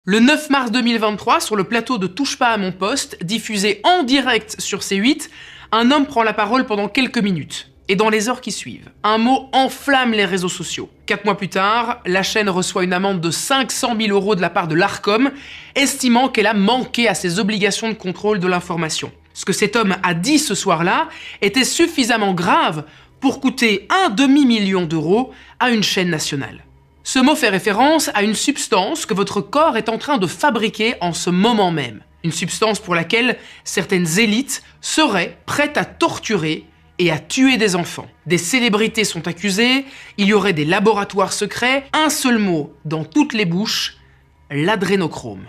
Le 9 mars 2023, sur le plateau de Touche pas à mon poste, diffusé en direct sur C8, un homme prend la parole pendant quelques minutes. Et dans les heures qui suivent, un mot enflamme les réseaux sociaux. 4 mois plus tard, la chaîne reçoit une amende de 500 000 € de la part de l'Arcom, estimant qu'elle a manqué à ses obligations de contrôle de l'information. Ce que cet homme a dit ce soir-là était suffisamment grave pour coûter 1,5 million d'euros à une chaîne nationale. Ce mot fait référence à une substance que votre corps est en train de fabriquer en ce moment même. Une substance pour laquelle certaines élites seraient prêtes à torturer et à tuer des enfants. Des célébrités sont accusées, il y aurait des laboratoires secrets, un seul mot dans toutes les bouches, l'adrénochrome.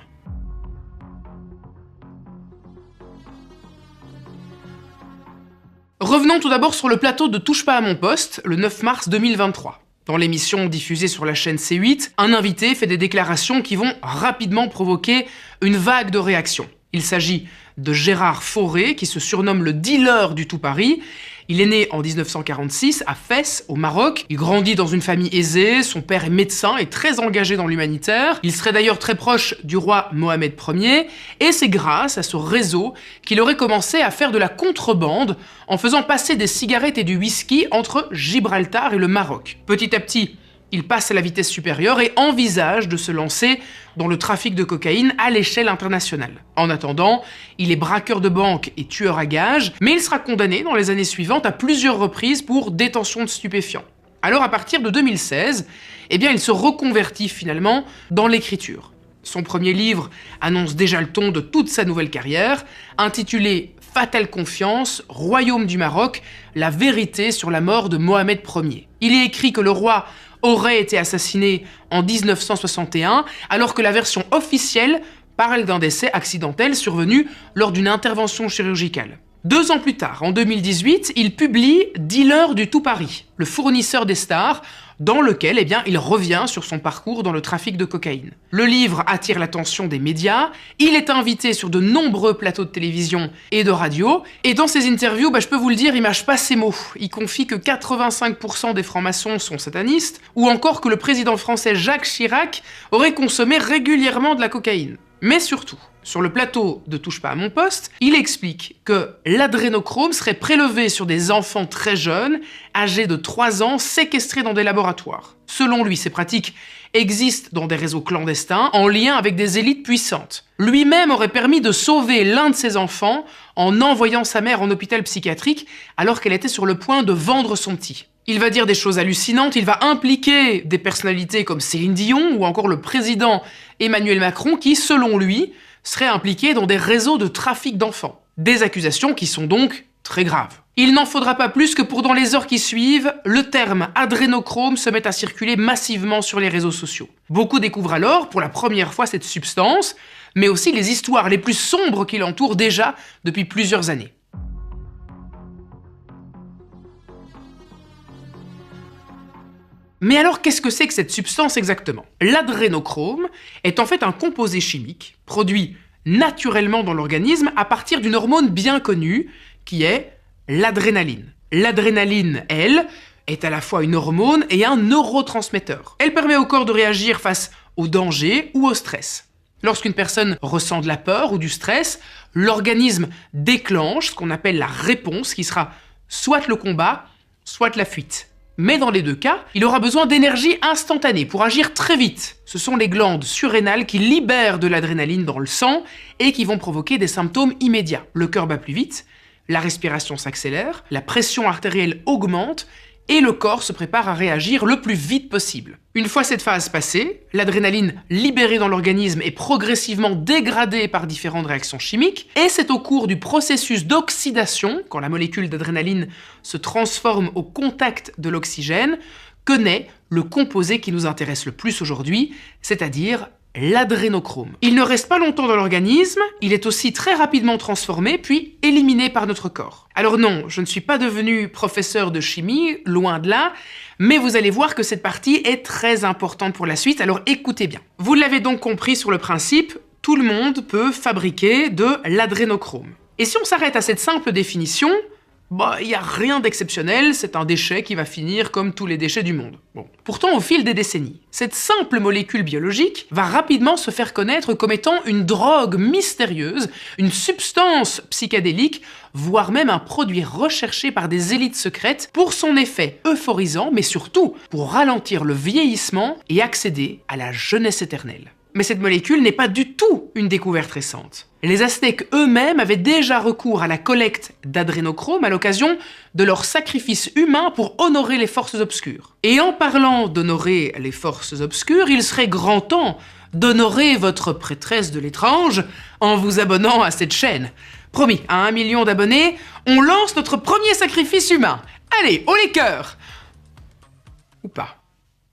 Revenons tout d'abord sur le plateau de Touche pas à mon poste, le 9 mars 2023. Dans l'émission diffusée sur la chaîne C8, un invité fait des déclarations qui vont rapidement provoquer une vague de réactions. Il s'agit de Gérard Fauré, qui se surnomme le dealer du tout Paris. Il est né en 1946 à Fès, au Maroc. Il grandit dans une famille aisée, son père est médecin et très engagé dans l'humanitaire. Il serait d'ailleurs très proche du roi Mohamed Ier, et c'est grâce à ce réseau qu'il aurait commencé à faire de la contrebande en faisant passer des cigarettes et du whisky entre Gibraltar et le Maroc. Petit à petit, il passe à la vitesse supérieure et envisage de se lancer dans le trafic de cocaïne à l'échelle internationale. En attendant, il est braqueur de banque et tueur à gages, mais il sera condamné dans les années suivantes à plusieurs reprises pour détention de stupéfiants. Alors à partir de 2016, il se reconvertit finalement dans l'écriture. Son premier livre annonce déjà le ton de toute sa nouvelle carrière, intitulé Fatale confiance, Royaume du Maroc, la vérité sur la mort de Mohamed Ier. Il est écrit que le roi aurait été assassiné en 1961, alors que la version officielle parle d'un décès accidentel survenu lors d'une intervention chirurgicale. 2 ans plus tard, en 2018, il publie Dealer du tout Paris, le fournisseur des stars, dans lequel il revient sur son parcours dans le trafic de cocaïne. Le livre attire l'attention des médias, il est invité sur de nombreux plateaux de télévision et de radio, et dans ses interviews, je peux vous le dire, il mâche pas ses mots. Il confie que 85% des francs-maçons sont satanistes, ou encore que le président français Jacques Chirac aurait consommé régulièrement de la cocaïne. Mais surtout, sur le plateau de Touche pas à mon poste, il explique que l'adrénochrome serait prélevé sur des enfants très jeunes, âgés de 3 ans, séquestrés dans des laboratoires. Selon lui, ces pratiques existent dans des réseaux clandestins, en lien avec des élites puissantes. Lui-même aurait permis de sauver l'un de ses enfants en envoyant sa mère en hôpital psychiatrique alors qu'elle était sur le point de vendre son petit. Il va dire des choses hallucinantes, il va impliquer des personnalités comme Céline Dion ou encore le président Emmanuel Macron qui, selon lui, seraient impliqués dans des réseaux de trafic d'enfants. Des accusations qui sont donc très graves. Il n'en faudra pas plus que pour dans les heures qui suivent, le terme adrénochrome se mette à circuler massivement sur les réseaux sociaux. Beaucoup découvrent alors, pour la première fois, cette substance, mais aussi les histoires les plus sombres qui l'entourent déjà depuis plusieurs années. Mais alors, qu'est-ce que c'est que cette substance exactement? L'adrénochrome est en fait un composé chimique produit naturellement dans l'organisme à partir d'une hormone bien connue qui est l'adrénaline. L'adrénaline, elle, est à la fois une hormone et un neurotransmetteur. Elle permet au corps de réagir face au danger ou au stress. Lorsqu'une personne ressent de la peur ou du stress, l'organisme déclenche ce qu'on appelle la réponse qui sera soit le combat, soit la fuite. Mais dans les deux cas, il aura besoin d'énergie instantanée pour agir très vite. Ce sont les glandes surrénales qui libèrent de l'adrénaline dans le sang et qui vont provoquer des symptômes immédiats. Le cœur bat plus vite, la respiration s'accélère, la pression artérielle augmente et le corps se prépare à réagir le plus vite possible. Une fois cette phase passée, l'adrénaline libérée dans l'organisme est progressivement dégradée par différentes réactions chimiques, et c'est au cours du processus d'oxydation, quand la molécule d'adrénaline se transforme au contact de l'oxygène, que naît le composé qui nous intéresse le plus aujourd'hui, c'est-à-dire l'adrénochrome. Il ne reste pas longtemps dans l'organisme, il est aussi très rapidement transformé, puis éliminé par notre corps. Alors non, je ne suis pas devenu professeur de chimie, loin de là, mais vous allez voir que cette partie est très importante pour la suite, alors écoutez bien. Vous l'avez donc compris sur le principe, tout le monde peut fabriquer de l'adrénochrome. Et si on s'arrête à cette simple définition, Bah, il n'y a rien d'exceptionnel, c'est un déchet qui va finir comme tous les déchets du monde. Bon. Pourtant, au fil des décennies, cette simple molécule biologique va rapidement se faire connaître comme étant une drogue mystérieuse, une substance psychédélique, voire même un produit recherché par des élites secrètes pour son effet euphorisant, mais surtout pour ralentir le vieillissement et accéder à la jeunesse éternelle. Mais cette molécule n'est pas du tout une découverte récente. Les Aztèques eux-mêmes avaient déjà recours à la collecte d'adrénochrome à l'occasion de leur sacrifice humain pour honorer les forces obscures. Et en parlant d'honorer les forces obscures, il serait grand temps d'honorer votre prêtresse de l'étrange en vous abonnant à cette chaîne. Promis, à 1 million d'abonnés, on lance notre premier sacrifice humain. Allez, haut les cœurs! Ou pas.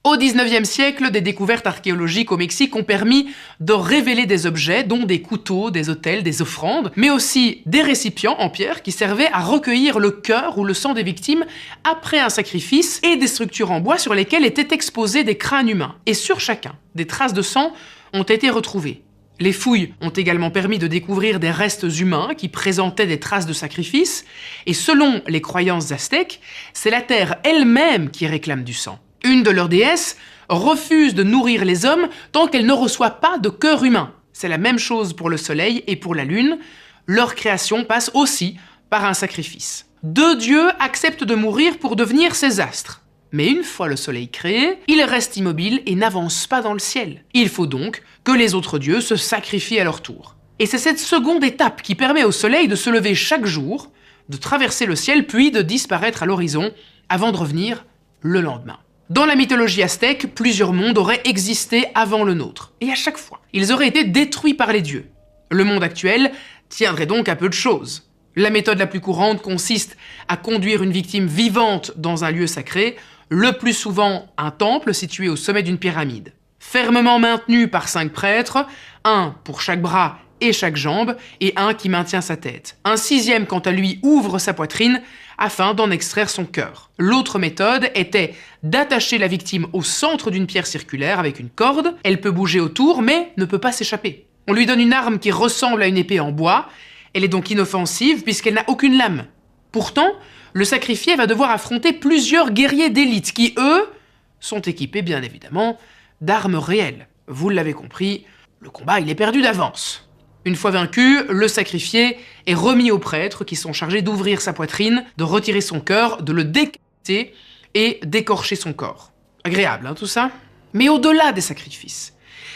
Au 19e siècle, des découvertes archéologiques au Mexique ont permis de révéler des objets, dont des couteaux, des autels, des offrandes, mais aussi des récipients en pierre qui servaient à recueillir le cœur ou le sang des victimes après un sacrifice, et des structures en bois sur lesquelles étaient exposés des crânes humains. Et sur chacun, des traces de sang ont été retrouvées. Les fouilles ont également permis de découvrir des restes humains qui présentaient des traces de sacrifice, et selon les croyances aztèques, c'est la terre elle-même qui réclame du sang. Une de leurs déesses refuse de nourrir les hommes tant qu'elle ne reçoit pas de cœur humain. C'est la même chose pour le soleil et pour la lune. Leur création passe aussi par un sacrifice. Deux dieux acceptent de mourir pour devenir ces astres. Mais une fois le soleil créé, il reste immobile et n'avance pas dans le ciel. Il faut donc que les autres dieux se sacrifient à leur tour. Et c'est cette seconde étape qui permet au soleil de se lever chaque jour, de traverser le ciel puis de disparaître à l'horizon avant de revenir le lendemain. Dans la mythologie aztèque, plusieurs mondes auraient existé avant le nôtre. Et à chaque fois, ils auraient été détruits par les dieux. Le monde actuel tiendrait donc à peu de choses. La méthode la plus courante consiste à conduire une victime vivante dans un lieu sacré, le plus souvent un temple situé au sommet d'une pyramide. Fermement maintenu par 5 prêtres, un pour chaque bras et chaque jambe, et un qui maintient sa tête. Un 6e, quant à lui, ouvre sa poitrine afin d'en extraire son cœur. L'autre méthode était d'attacher la victime au centre d'une pierre circulaire avec une corde. Elle peut bouger autour, mais ne peut pas s'échapper. On lui donne une arme qui ressemble à une épée en bois. Elle est donc inoffensive puisqu'elle n'a aucune lame. Pourtant, le sacrifié va devoir affronter plusieurs guerriers d'élite qui, eux, sont équipés bien évidemment d'armes réelles. Vous l'avez compris, le combat il est perdu d'avance. Une fois vaincu, le sacrifié est remis aux prêtres qui sont chargés d'ouvrir sa poitrine, de retirer son cœur, de le décapiter et d'écorcher son corps. Agréable, hein, tout ça? Mais au-delà des sacrifices,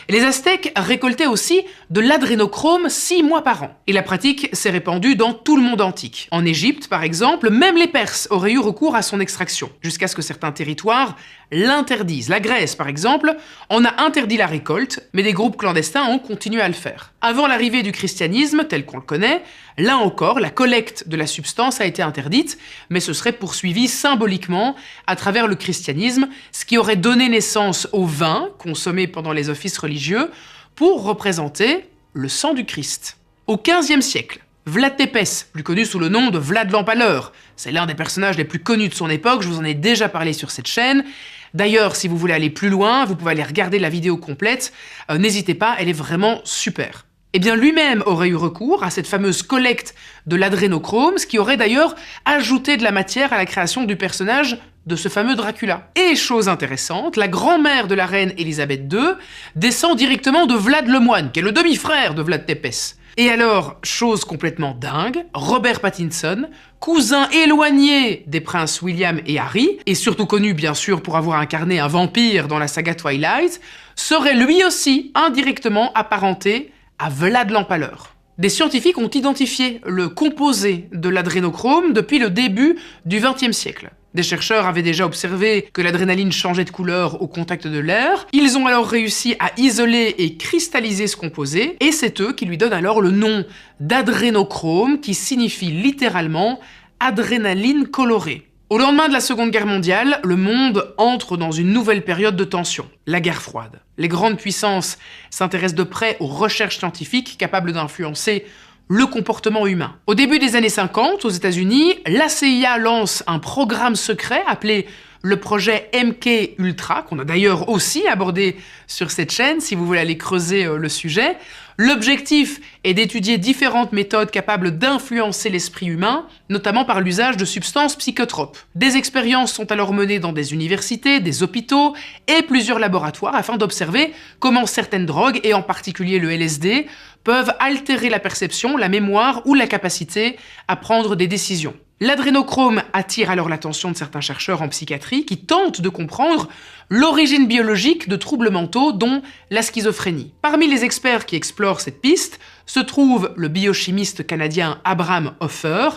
les Aztèques récoltaient aussi de l'adrénochrome 6 mois par an. Et la pratique s'est répandue dans tout le monde antique. En Égypte, par exemple, même les Perses auraient eu recours à son extraction, jusqu'à ce que certains territoires l'interdisent. La Grèce, par exemple, en a interdit la récolte, mais des groupes clandestins ont continué à le faire. Avant l'arrivée du christianisme, tel qu'on le connaît, là encore, la collecte de la substance a été interdite, mais ce serait poursuivi symboliquement à travers le christianisme, ce qui aurait donné naissance au vin consommé pendant les offices religieux pour représenter le sang du Christ. Au XVe siècle, Vlad Tepes, plus connu sous le nom de Vlad l'Empaleur, c'est l'un des personnages les plus connus de son époque, je vous en ai déjà parlé sur cette chaîne. D'ailleurs, si vous voulez aller plus loin, vous pouvez aller regarder la vidéo complète, n'hésitez pas, elle est vraiment super. Eh bien, lui-même aurait eu recours à cette fameuse collecte de l'adrénochrome, ce qui aurait d'ailleurs ajouté de la matière à la création du personnage de ce fameux Dracula. Et chose intéressante, la grand-mère de la reine Elisabeth II descend directement de Vlad le Moine, qui est le demi-frère de Vlad Tepes. Et alors, chose complètement dingue, Robert Pattinson, cousin éloigné des princes William et Harry, et surtout connu bien sûr pour avoir incarné un vampire dans la saga Twilight, serait lui aussi indirectement apparenté à Vlad l'Empaleur. Des scientifiques ont identifié le composé de l'adrénochrome depuis le début du XXe siècle. Des chercheurs avaient déjà observé que l'adrénaline changeait de couleur au contact de l'air. Ils ont alors réussi à isoler et cristalliser ce composé, et c'est eux qui lui donnent alors le nom d'adrénochrome, qui signifie littéralement adrénaline colorée. Au lendemain de la Seconde Guerre mondiale, le monde entre dans une nouvelle période de tension, la guerre froide. Les grandes puissances s'intéressent de près aux recherches scientifiques capables d'influencer le comportement humain. Au début des années 50, aux États-Unis, la CIA lance un programme secret appelé le projet MK Ultra, qu'on a d'ailleurs aussi abordé sur cette chaîne, si vous voulez aller creuser le sujet. L'objectif est d'étudier différentes méthodes capables d'influencer l'esprit humain, notamment par l'usage de substances psychotropes. Des expériences sont alors menées dans des universités, des hôpitaux et plusieurs laboratoires afin d'observer comment certaines drogues, et en particulier le LSD, peuvent altérer la perception, la mémoire ou la capacité à prendre des décisions. L'adrénochrome attire alors l'attention de certains chercheurs en psychiatrie qui tentent de comprendre l'origine biologique de troubles mentaux, dont la schizophrénie. Parmi les experts qui explorent cette piste se trouvent le biochimiste canadien Abraham Hoffer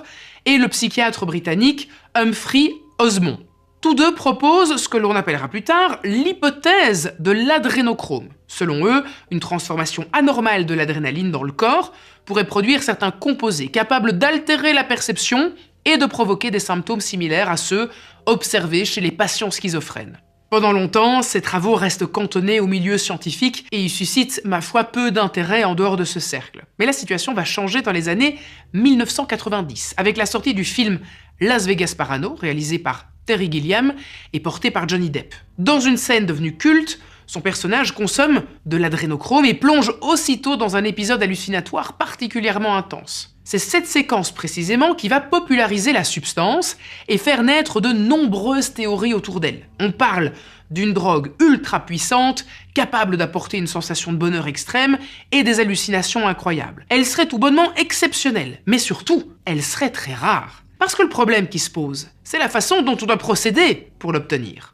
et le psychiatre britannique Humphrey Osmond. Tous deux proposent ce que l'on appellera plus tard l'hypothèse de l'adrénochrome. Selon eux, une transformation anormale de l'adrénaline dans le corps pourrait produire certains composés capables d'altérer la perception et de provoquer des symptômes similaires à ceux observés chez les patients schizophrènes. Pendant longtemps, ces travaux restent cantonnés au milieu scientifique et ils suscitent, ma foi, peu d'intérêt en dehors de ce cercle. Mais la situation va changer dans les années 1990, avec la sortie du film Las Vegas Parano, réalisé par Terry Gilliam et porté par Johnny Depp. Dans une scène devenue culte, son personnage consomme de l'adrénochrome et plonge aussitôt dans un épisode hallucinatoire particulièrement intense. C'est cette séquence précisément qui va populariser la substance et faire naître de nombreuses théories autour d'elle. On parle d'une drogue ultra puissante, capable d'apporter une sensation de bonheur extrême et des hallucinations incroyables. Elle serait tout bonnement exceptionnelle, mais surtout, elle serait très rare. Parce que le problème qui se pose, c'est la façon dont on doit procéder pour l'obtenir.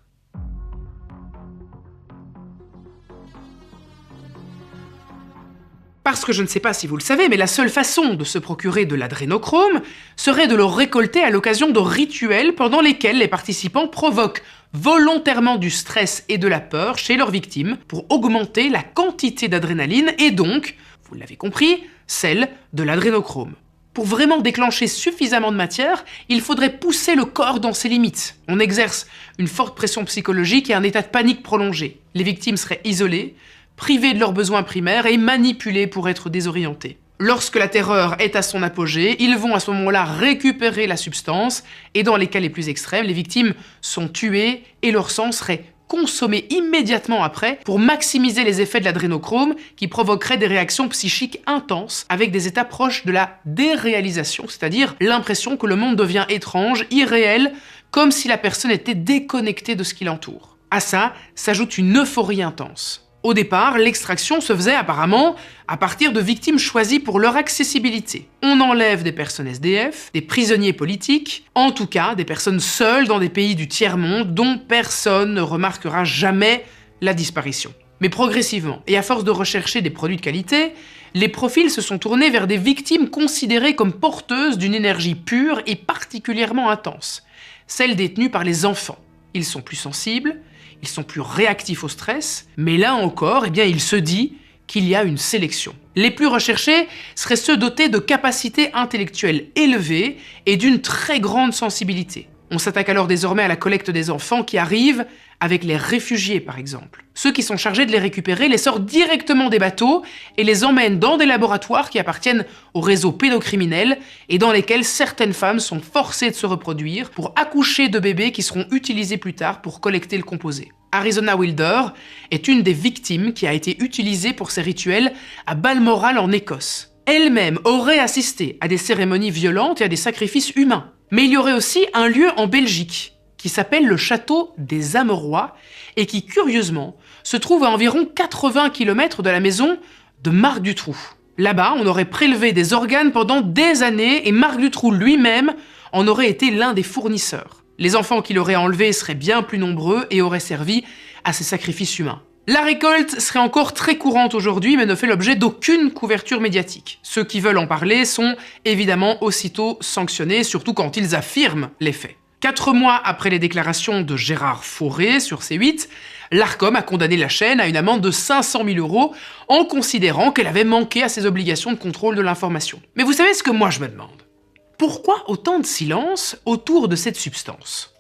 Parce que je ne sais pas si vous le savez, mais la seule façon de se procurer de l'adrénochrome serait de le récolter à l'occasion de rituels pendant lesquels les participants provoquent volontairement du stress et de la peur chez leurs victimes pour augmenter la quantité d'adrénaline et donc, vous l'avez compris, celle de l'adrénochrome. Pour vraiment déclencher suffisamment de matière, il faudrait pousser le corps dans ses limites. On exerce une forte pression psychologique et un état de panique prolongé. Les victimes seraient isolées, privées de leurs besoins primaires et manipulées pour être désorientées. Lorsque la terreur est à son apogée, ils vont à ce moment-là récupérer la substance et dans les cas les plus extrêmes, les victimes sont tuées et leur sang serait consommé immédiatement après pour maximiser les effets de l'adrénochrome qui provoquerait des réactions psychiques intenses avec des états proches de la déréalisation, c'est-à-dire l'impression que le monde devient étrange, irréel, comme si la personne était déconnectée de ce qui l'entoure. À ça s'ajoute une euphorie intense. Au départ, l'extraction se faisait apparemment à partir de victimes choisies pour leur accessibilité. On enlève des personnes SDF, des prisonniers politiques, en tout cas des personnes seules dans des pays du tiers-monde dont personne ne remarquera jamais la disparition. Mais progressivement, et à force de rechercher des produits de qualité, les profils se sont tournés vers des victimes considérées comme porteuses d'une énergie pure et particulièrement intense, celle détenue par les enfants. Ils sont plus sensibles, ils sont plus réactifs au stress, mais là encore, il se dit qu'il y a une sélection. Les plus recherchés seraient ceux dotés de capacités intellectuelles élevées et d'une très grande sensibilité. On s'attaque alors désormais à la collecte des enfants qui arrivent avec les réfugiés par exemple. Ceux qui sont chargés de les récupérer les sortent directement des bateaux et les emmènent dans des laboratoires qui appartiennent au réseau pédocriminel et dans lesquels certaines femmes sont forcées de se reproduire pour accoucher de bébés qui seront utilisés plus tard pour collecter le composé. Arizona Wilder est une des victimes qui a été utilisée pour ces rituels à Balmoral en Écosse. Elle-même aurait assisté à des cérémonies violentes et à des sacrifices humains. Mais il y aurait aussi un lieu en Belgique qui s'appelle le château des Amerois et qui, curieusement, se trouve à environ 80 km de la maison de Marc Dutroux. Là-bas, on aurait prélevé des organes pendant des années et Marc Dutroux lui-même en aurait été l'un des fournisseurs. Les enfants qu'il aurait enlevés seraient bien plus nombreux et auraient servi à ces sacrifices humains. La récolte serait encore très courante aujourd'hui, mais ne fait l'objet d'aucune couverture médiatique. Ceux qui veulent en parler sont évidemment aussitôt sanctionnés, surtout quand ils affirment les faits. 4 mois après les déclarations de Gérard Fauré sur C8, l'Arcom a condamné la chaîne à une amende de 500 000 € en considérant qu'elle avait manqué à ses obligations de contrôle de l'information. Mais vous savez ce que moi je me demande ? Pourquoi autant de silence autour de cette substance ?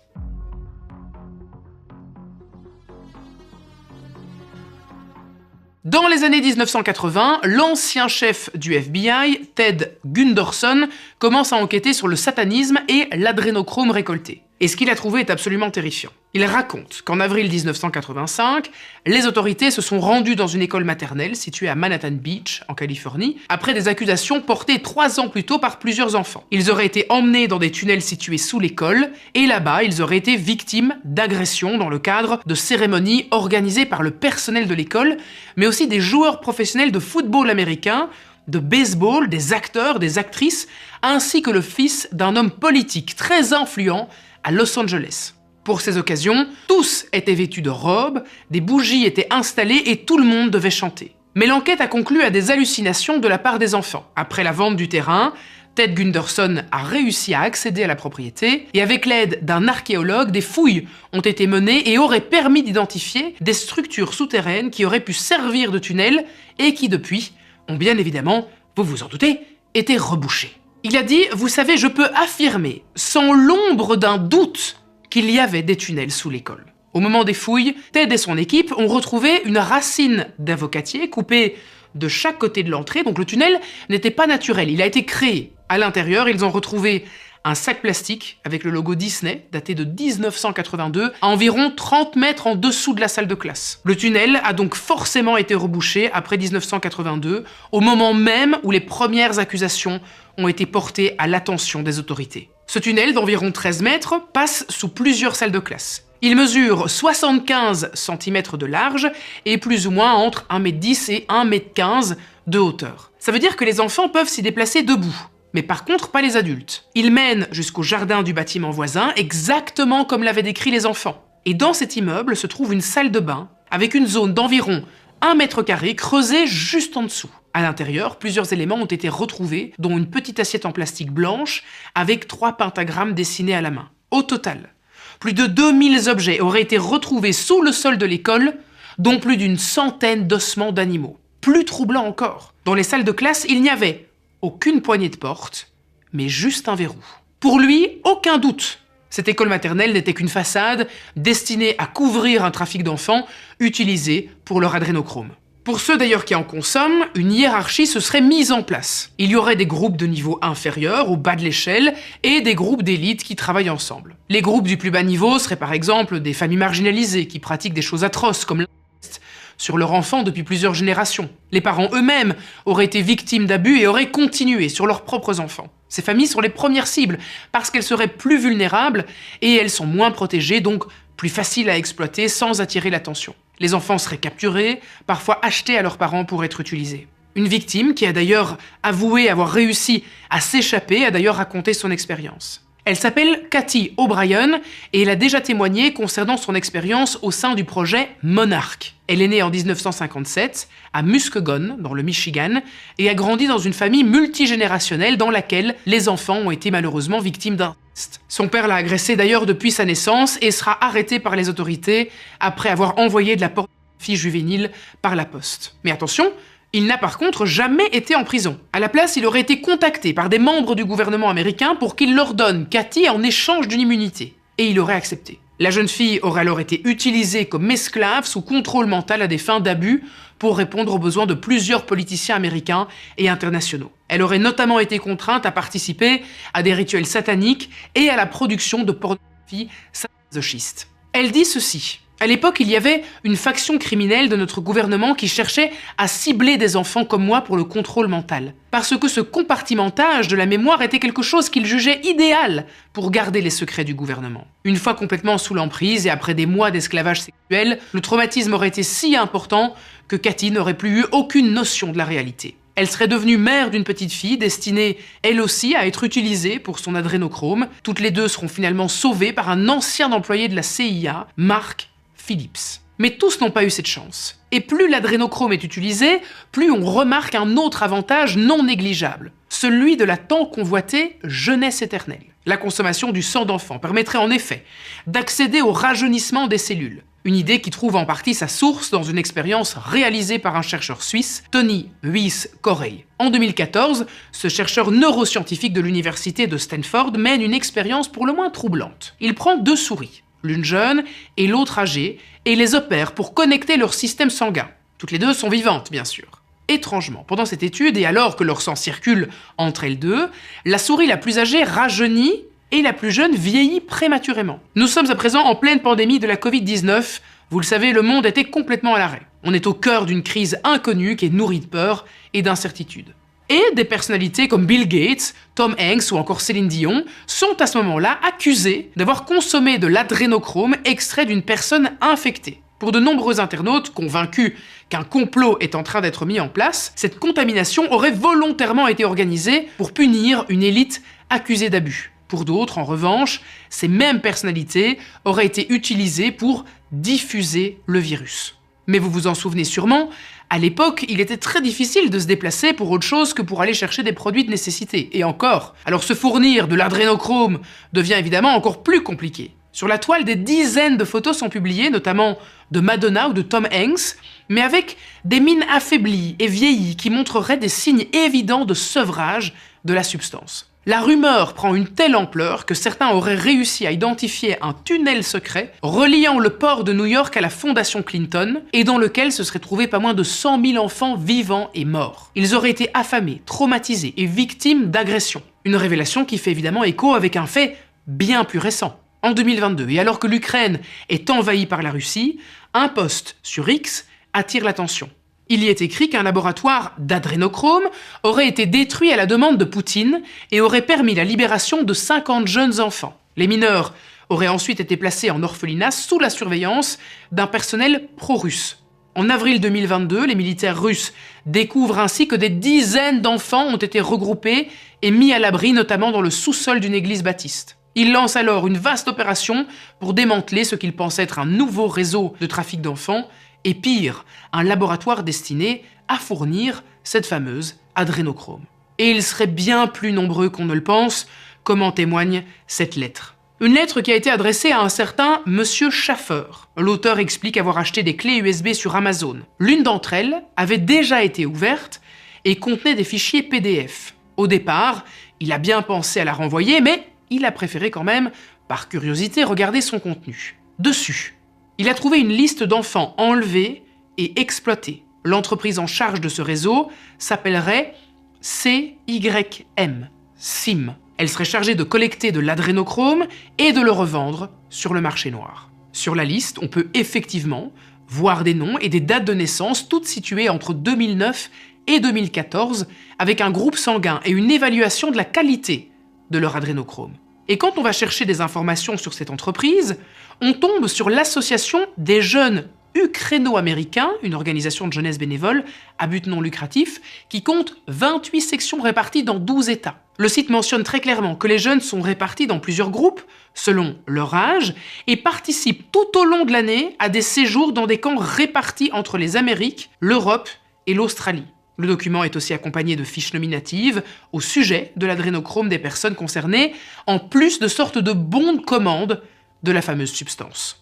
Dans les années 1980, l'ancien chef du FBI, Ted Gunderson, commence à enquêter sur le satanisme et l'adrénochrome récolté. Et ce qu'il a trouvé est absolument terrifiant. Il raconte qu'en avril 1985, les autorités se sont rendues dans une école maternelle située à Manhattan Beach, en Californie, après des accusations portées 3 ans plus tôt par plusieurs enfants. Ils auraient été emmenés dans des tunnels situés sous l'école, et là-bas, ils auraient été victimes d'agressions dans le cadre de cérémonies organisées par le personnel de l'école, mais aussi des joueurs professionnels de football américain, de baseball, des acteurs, des actrices, ainsi que le fils d'un homme politique très influent à Los Angeles. Pour ces occasions, tous étaient vêtus de robes, des bougies étaient installées et tout le monde devait chanter. Mais l'enquête a conclu à des hallucinations de la part des enfants. Après la vente du terrain, Ted Gunderson a réussi à accéder à la propriété et avec l'aide d'un archéologue, des fouilles ont été menées et auraient permis d'identifier des structures souterraines qui auraient pu servir de tunnels et qui depuis ont bien évidemment, vous vous en doutez, été rebouchées. Il a dit « Vous savez, je peux affirmer, sans l'ombre d'un doute, qu'il y avait des tunnels sous l'école. » Au moment des fouilles, Ted et son équipe ont retrouvé une racine d'avocatier coupée de chaque côté de l'entrée, donc le tunnel n'était pas naturel, il a été créé. À l'intérieur, ils ont retrouvé un sac plastique avec le logo Disney, daté de 1982, à environ 30 mètres en dessous de la salle de classe. Le tunnel a donc forcément été rebouché après 1982, au moment même où les premières accusations ont été portées à l'attention des autorités. Ce tunnel d'environ 13 mètres passe sous plusieurs salles de classe. Il mesure 75 cm de large et plus ou moins entre 1,10 m et 1,15 m de hauteur. Ça veut dire que les enfants peuvent s'y déplacer debout. Mais par contre, pas les adultes. Il mène jusqu'au jardin du bâtiment voisin, exactement comme l'avaient décrit les enfants. Et dans cet immeuble se trouve une salle de bain, avec une zone d'environ 1 mètre carré creusée juste en dessous. À l'intérieur, plusieurs éléments ont été retrouvés, dont une petite assiette en plastique blanche, avec 3 pentagrammes dessinés à la main. Au total, plus de 2000 objets auraient été retrouvés sous le sol de l'école, dont plus d'une centaine d'ossements d'animaux. Plus troublant encore, dans les salles de classe, il n'y avait aucune poignée de porte, mais juste un verrou. Pour lui, aucun doute. Cette école maternelle n'était qu'une façade destinée à couvrir un trafic d'enfants utilisé pour leur adrénochrome. Pour ceux d'ailleurs qui en consomment, une hiérarchie se serait mise en place. Il y aurait des groupes de niveau inférieur, au bas de l'échelle, et des groupes d'élite qui travaillent ensemble. Les groupes du plus bas niveau seraient par exemple des familles marginalisées qui pratiquent des choses atroces comme l'inceste sur leur enfant depuis plusieurs générations. Les parents eux-mêmes auraient été victimes d'abus et auraient continué sur leurs propres enfants. Ces familles sont les premières cibles parce qu'elles seraient plus vulnérables et elles sont moins protégées, donc plus faciles à exploiter sans attirer l'attention. Les enfants seraient capturés, parfois achetés à leurs parents pour être utilisés. Une victime, qui a d'ailleurs avoué avoir réussi à s'échapper, a d'ailleurs raconté son expérience. Elle s'appelle Cathy O'Brien et elle a déjà témoigné concernant son expérience au sein du projet Monarch. Elle est née en 1957 à Muskegon, dans le Michigan, et a grandi dans une famille multigénérationnelle dans laquelle les enfants ont été malheureusement victimes d'inceste. Son père l'a agressée d'ailleurs depuis sa naissance et sera arrêté par les autorités après avoir envoyé de la pornographie juvénile par la poste. Mais attention, il n'a par contre jamais été en prison. À la place, il aurait été contacté par des membres du gouvernement américain pour qu'il leur donne Cathy en échange d'une immunité. Et il aurait accepté. La jeune fille aurait alors été utilisée comme esclave sous contrôle mental à des fins d'abus pour répondre aux besoins de plusieurs politiciens américains et internationaux. Elle aurait notamment été contrainte à participer à des rituels sataniques et à la production de pornographie sadomasochiste. Elle dit ceci. À l'époque, il y avait une faction criminelle de notre gouvernement qui cherchait à cibler des enfants comme moi pour le contrôle mental. Parce que ce compartimentage de la mémoire était quelque chose qu'ils jugeaient idéal pour garder les secrets du gouvernement. Une fois complètement sous l'emprise et après des mois d'esclavage sexuel, le traumatisme aurait été si important que Cathy n'aurait plus eu aucune notion de la réalité. Elle serait devenue mère d'une petite fille destinée, elle aussi, à être utilisée pour son adrénochrome. Toutes les deux seront finalement sauvées par un ancien employé de la CIA, Mark Phillips. Mais tous n'ont pas eu cette chance. Et plus l'adrénochrome est utilisé, plus on remarque un autre avantage non négligeable, celui de la tant convoitée jeunesse éternelle. La consommation du sang d'enfant permettrait en effet d'accéder au rajeunissement des cellules. Une idée qui trouve en partie sa source dans une expérience réalisée par un chercheur suisse, Tony Wyss-Corey. En 2014, ce chercheur neuroscientifique de l'université de Stanford mène une expérience pour le moins troublante. Il prend 2 souris, l'une jeune et l'autre âgée, et les opère pour connecter leur système sanguin. Toutes les deux sont vivantes, bien sûr. Étrangement, pendant cette étude, et alors que leur sang circule entre elles deux, la souris la plus âgée rajeunit et la plus jeune vieillit prématurément. Nous sommes à présent en pleine pandémie de la Covid-19. Vous le savez, le monde était complètement à l'arrêt. On est au cœur d'une crise inconnue qui est nourrie de peur et d'incertitude. Et des personnalités comme Bill Gates, Tom Hanks ou encore Céline Dion sont à ce moment-là accusées d'avoir consommé de l'adrénochrome extrait d'une personne infectée. Pour de nombreux internautes convaincus qu'un complot est en train d'être mis en place, cette contamination aurait volontairement été organisée pour punir une élite accusée d'abus. Pour d'autres, en revanche, ces mêmes personnalités auraient été utilisées pour diffuser le virus. Mais vous vous en souvenez sûrement, à l'époque, il était très difficile de se déplacer pour autre chose que pour aller chercher des produits de nécessité. Et encore. Alors se fournir de l'adrénochrome devient évidemment encore plus compliqué. Sur la toile, des dizaines de photos sont publiées, notamment de Madonna ou de Tom Hanks, mais avec des mines affaiblies et vieillies qui montreraient des signes évidents de sevrage de la substance. La rumeur prend une telle ampleur que certains auraient réussi à identifier un tunnel secret reliant le port de New York à la fondation Clinton et dans lequel se seraient trouvés pas moins de 100 000 enfants vivants et morts. Ils auraient été affamés, traumatisés et victimes d'agressions. Une révélation qui fait évidemment écho avec un fait bien plus récent. En 2022, et alors que l'Ukraine est envahie par la Russie, un post sur X attire l'attention. Il y est écrit qu'un laboratoire d'adrénochrome aurait été détruit à la demande de Poutine et aurait permis la libération de 50 jeunes enfants. Les mineurs auraient ensuite été placés en orphelinat sous la surveillance d'un personnel pro-russe. En avril 2022, les militaires russes découvrent ainsi que des dizaines d'enfants ont été regroupés et mis à l'abri, notamment dans le sous-sol d'une église baptiste. Ils lancent alors une vaste opération pour démanteler ce qu'ils pensent être un nouveau réseau de trafic d'enfants, et pire, un laboratoire destiné à fournir cette fameuse adrénochrome. Et ils seraient bien plus nombreux qu'on ne le pense, comme en témoigne cette lettre. Une lettre qui a été adressée à un certain Monsieur Schaffer. L'auteur explique avoir acheté des clés USB sur Amazon. L'une d'entre elles avait déjà été ouverte et contenait des fichiers PDF. Au départ, il a bien pensé à la renvoyer, mais il a préféré quand même, par curiosité, regarder son contenu. Dessus, il a trouvé une liste d'enfants enlevés et exploités. L'entreprise en charge de ce réseau s'appellerait CYM, SIM. Elle serait chargée de collecter de l'adrénochrome et de le revendre sur le marché noir. Sur la liste, on peut effectivement voir des noms et des dates de naissance, toutes situées entre 2009 et 2014, avec un groupe sanguin et une évaluation de la qualité de leur adrénochrome. Et quand on va chercher des informations sur cette entreprise, on tombe sur l'association des jeunes Ukraino-américains, une organisation de jeunesse bénévole à but non lucratif, qui compte 28 sections réparties dans 12 États. Le site mentionne très clairement que les jeunes sont répartis dans plusieurs groupes, selon leur âge, et participent tout au long de l'année à des séjours dans des camps répartis entre les Amériques, l'Europe et l'Australie. Le document est aussi accompagné de fiches nominatives au sujet de l'adrénochrome des personnes concernées, en plus de sortes de bons de commande de la fameuse substance.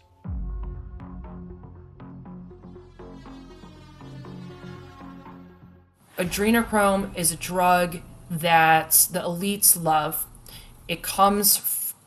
Adrenochrome is a drug that the elites love. It comes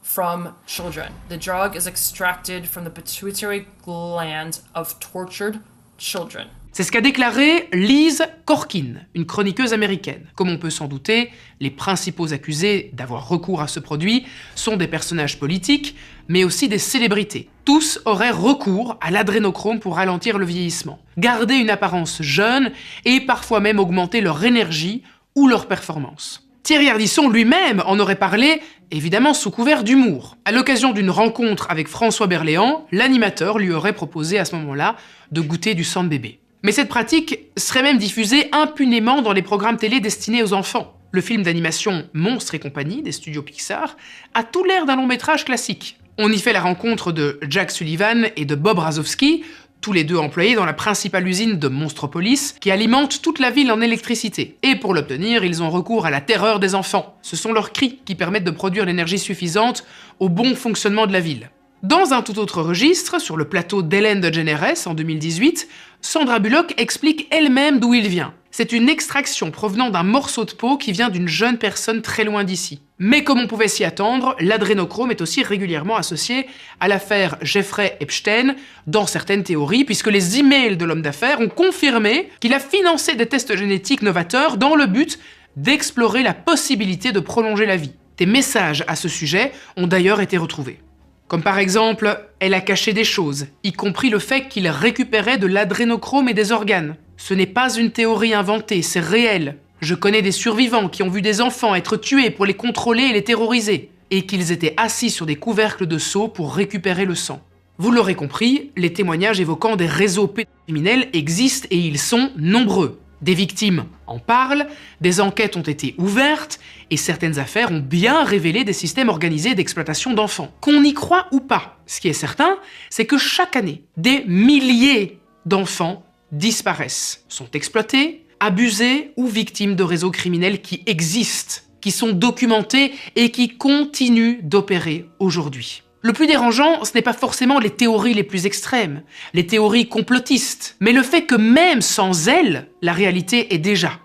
from children. The drug is extracted from the pituitary gland of tortured children. C'est ce qu'a déclaré Liz Corkin, une chroniqueuse américaine. Comme on peut s'en douter, les principaux accusés d'avoir recours à ce produit sont des personnages politiques, mais aussi des célébrités. Tous auraient recours à l'adrénochrome pour ralentir le vieillissement, garder une apparence jeune et parfois même augmenter leur énergie ou leur performance. Thierry Ardisson lui-même en aurait parlé, évidemment sous couvert d'humour. À l'occasion d'une rencontre avec François Berléand, l'animateur lui aurait proposé à ce moment-là de goûter du sang de bébé. Mais cette pratique serait même diffusée impunément dans les programmes télé destinés aux enfants. Le film d'animation Monstres et compagnie des studios Pixar a tout l'air d'un long métrage classique. On y fait la rencontre de Jack Sullivan et de Bob Razowski, tous les deux employés dans la principale usine de Monstropolis, qui alimente toute la ville en électricité. Et pour l'obtenir, ils ont recours à la terreur des enfants. Ce sont leurs cris qui permettent de produire l'énergie suffisante au bon fonctionnement de la ville. Dans un tout autre registre, sur le plateau d'Ellen DeGeneres en 2018, Sandra Bullock explique elle-même d'où il vient. C'est une extraction provenant d'un morceau de peau qui vient d'une jeune personne très loin d'ici. Mais comme on pouvait s'y attendre, l'adrénochrome est aussi régulièrement associé à l'affaire Jeffrey Epstein dans certaines théories, puisque les emails de l'homme d'affaires ont confirmé qu'il a financé des tests génétiques novateurs dans le but d'explorer la possibilité de prolonger la vie. Des messages à ce sujet ont d'ailleurs été retrouvés. Comme par exemple, elle a caché des choses, y compris le fait qu'il récupérait de l'adrénochrome et des organes. Ce n'est pas une théorie inventée, c'est réel. Je connais des survivants qui ont vu des enfants être tués pour les contrôler et les terroriser, et qu'ils étaient assis sur des couvercles de seaux pour récupérer le sang. Vous l'aurez compris, les témoignages évoquant des réseaux pédocriminels existent et ils sont nombreux. Des victimes en parlent, des enquêtes ont été ouvertes, et certaines affaires ont bien révélé des systèmes organisés d'exploitation d'enfants. Qu'on y croit ou pas, ce qui est certain, c'est que chaque année, des milliers d'enfants disparaissent, sont exploités, abusés ou victimes de réseaux criminels qui existent, qui sont documentés et qui continuent d'opérer aujourd'hui. Le plus dérangeant, ce n'est pas forcément les théories les plus extrêmes, les théories complotistes, mais le fait que même sans elles, la réalité est déjà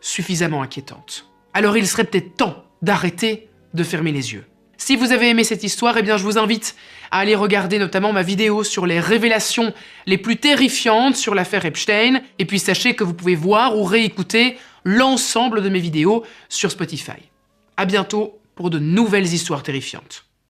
suffisamment inquiétante. Alors il serait peut-être temps d'arrêter de fermer les yeux. Si vous avez aimé cette histoire, eh bien je vous invite à aller regarder notamment ma vidéo sur les révélations les plus terrifiantes sur l'affaire Epstein, et puis sachez que vous pouvez voir ou réécouter l'ensemble de mes vidéos sur Spotify. À bientôt pour de nouvelles histoires terrifiantes.